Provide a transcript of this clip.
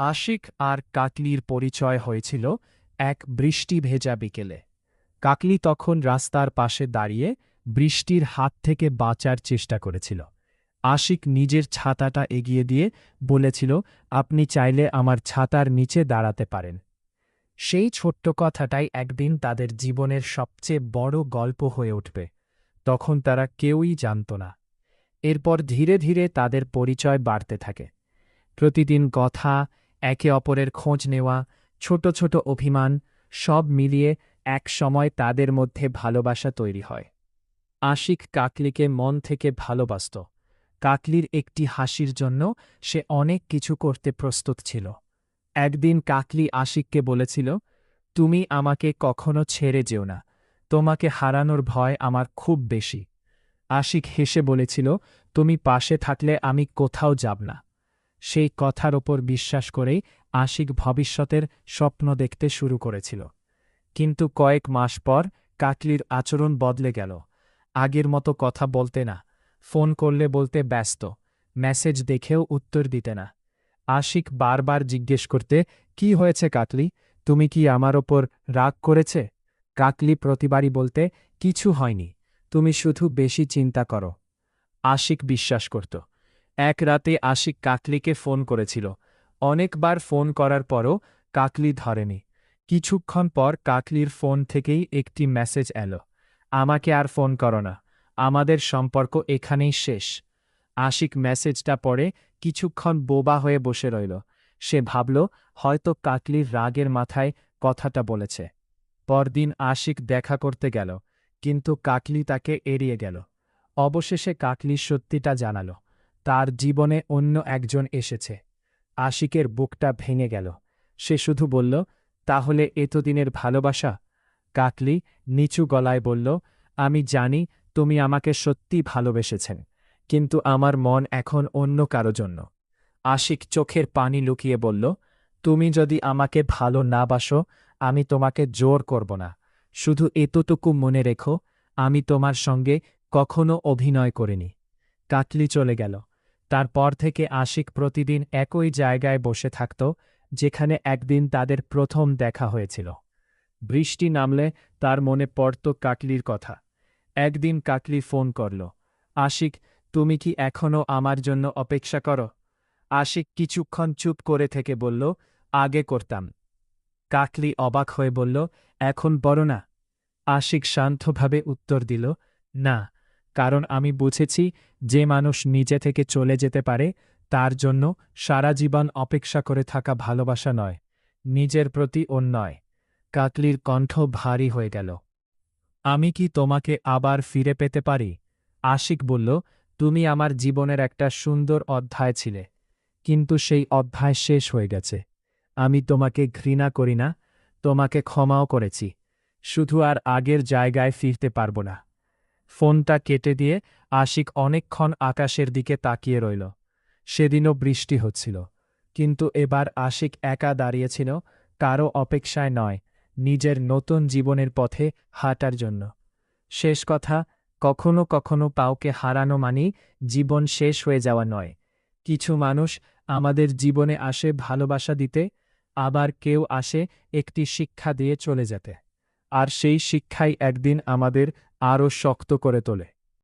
আশিক আর কাকলির পরিচয় হয়েছিল এক বৃষ্টি ভেজা বিকেলে। কাকলি তখন রাস্তার পাশে দাঁড়িয়ে বৃষ্টির হাত থেকে বাঁচার চেষ্টা করেছিল। আশিক নিজের ছাতাটা এগিয়ে দিয়ে বলেছিল, আপনি চাইলে আমার ছাতার নিচে দাঁড়াতে পারেন। সেই ছোট্ট কথাটাই একদিন তাদের জীবনের সবচেয়ে বড় গল্প হয়ে উঠবে। তখন তারা কেউই জানত না। এরপর ধীরে ধীরে তাদের পরিচয় বাড়তে থাকে। প্রতিদিন কথা, একে অপরের খোঁজ নেওয়া, ছোট ছোট অভিমান, সব মিলিয়ে এক সময় তাদের মধ্যে ভালোবাসা তৈরি হয়। আশিক কাকলিকে মন থেকে ভালোবাসত। কাকলির একটি হাসির জন্য সে অনেক কিছু করতে প্রস্তুত ছিল। একদিন কাকলি আশিককে বলেছিল, তুমি আমাকে কখনো ছেড়ে যেও না, তোমাকে হারানোর ভয় আমার খুব বেশি। আশিক হেসে বলেছিল, তুমি পাশে থাকলে আমি কোথাও যাব না। সেই কথার ওপর বিশ্বাস করেই আশিক ভবিষ্যতের স্বপ্ন দেখতে শুরু করেছিল। কিন্তু কয়েক মাস পর কাকলির আচরণ বদলে গেল। আগের মতো কথা বলতে না, ফোন করলে বলতে ব্যস্ত, মেসেজ দেখেও উত্তর দিতে না। আশিক বারবার জিজ্ঞেস করতে, কি হয়েছে কাকলি, তুমি কি আমার ওপর রাগ করেছে? কাকলি প্রতিবারই বলতে, কিছু হয়নি, তুমি শুধু বেশি চিন্তা করো। আশিক বিশ্বাস করত। এক রাতে আশিক কাকলিকে ফোন করেছিল। অনেকবার ফোন করার পরও কাকলি ধরেনি। কিছুক্ষণ পর কাকলির ফোন থেকেই একটি মেসেজ এলো, আমাকে আর ফোন করো না, আমাদের সম্পর্ক এখানেই শেষ। আশিক মেসেজটা পড়ে কিছুক্ষণ বোবা হয়ে বসে রইল। সে ভাবল, হয়তো কাকলির রাগের মাথায় কথাটা বলেছে। পরদিন আশিক দেখা করতে গেল, কিন্তু কাকলি তাকে এড়িয়ে গেল। অবশেষে কাকলি সত্যিটা জানাল, তার জীবনে অন্য একজন এসেছে। আশিকের বুকটা ভেঙে গেল। সে শুধু বলল, তাহলে এতদিনের ভালোবাসা? কাকলি নিচু গলায় বলল, আমি জানি তুমি আমাকে সত্যি ভালোবেসেছেন, কিন্তু আমার মন এখন অন্য কারো জন্য। আশিক চোখের পানি লুকিয়ে বলল, তুমি যদি আমাকে ভালো না বাসো, আমি তোমাকে জোর করব না। শুধু এতটুকু মনে রেখো, আমি তোমার সঙ্গে কখনো অভিনয় করিনি। কাকলি চলে গেল। তারপর থেকে আশিক প্রতিদিন একই জায়গায় বসে থাকত, যেখানে একদিন তাদের প্রথম দেখা হয়েছিল। বৃষ্টি নামলে তার মনে পড়ত কাকলির কথা। একদিন কাকলি ফোন করল, আশিক, তুমি কি এখনও আমার জন্য অপেক্ষা করো? আশিক কিছুক্ষণ চুপ করে থেকে বলল, আগে করতাম। কাকলি অবাক হয়ে বলল, এখন বড় না? আশিক শান্তভাবে উত্তর দিল, না, কারণ আমি বুঝেছি যে মানুষ নিজে থেকে চলে যেতে পারে, তার জন্য সারা জীবন অপেক্ষা করে থাকা ভালোবাসা নয়, নিজের প্রতি অন্যায়। কাকলির কণ্ঠ ভারী হয়ে গেল। আমি কি তোমাকে আবার ফিরে পেতে পারি? আশিক বলল, তুমি আমার জীবনের একটা সুন্দর অধ্যায় ছিলে, কিন্তু সেই অধ্যায় শেষ হয়ে গেছে। আমি তোমাকে ঘৃণা করি না, তোমাকে ক্ষমাও করেছি, শুধু আর আগের জায়গায় ফিরতে পারব না। ফোনটা কেটে দিয়ে আশিক অনেকক্ষণ আকাশের দিকে তাকিয়ে রইল। সেদিনও বৃষ্টি হচ্ছিল, কিন্তু এবার আশিক একা দাঁড়িয়েছিল, কারও অপেক্ষায় নয়, নিজের নতুন জীবনের পথে হাঁটার জন্য। শেষ কথা, কখনো কখনো কাউকে হারানো মানেই জীবন শেষ হয়ে যাওয়া নয়। কিছু মানুষ আমাদের জীবনে আসে ভালোবাসা দিতে, আবার কেউ আসে একটি শিক্ষা দিয়ে চলে যেতে। আর সেই শিক্ষাই একদিন আমাদের আরও শক্ত করে তোলে।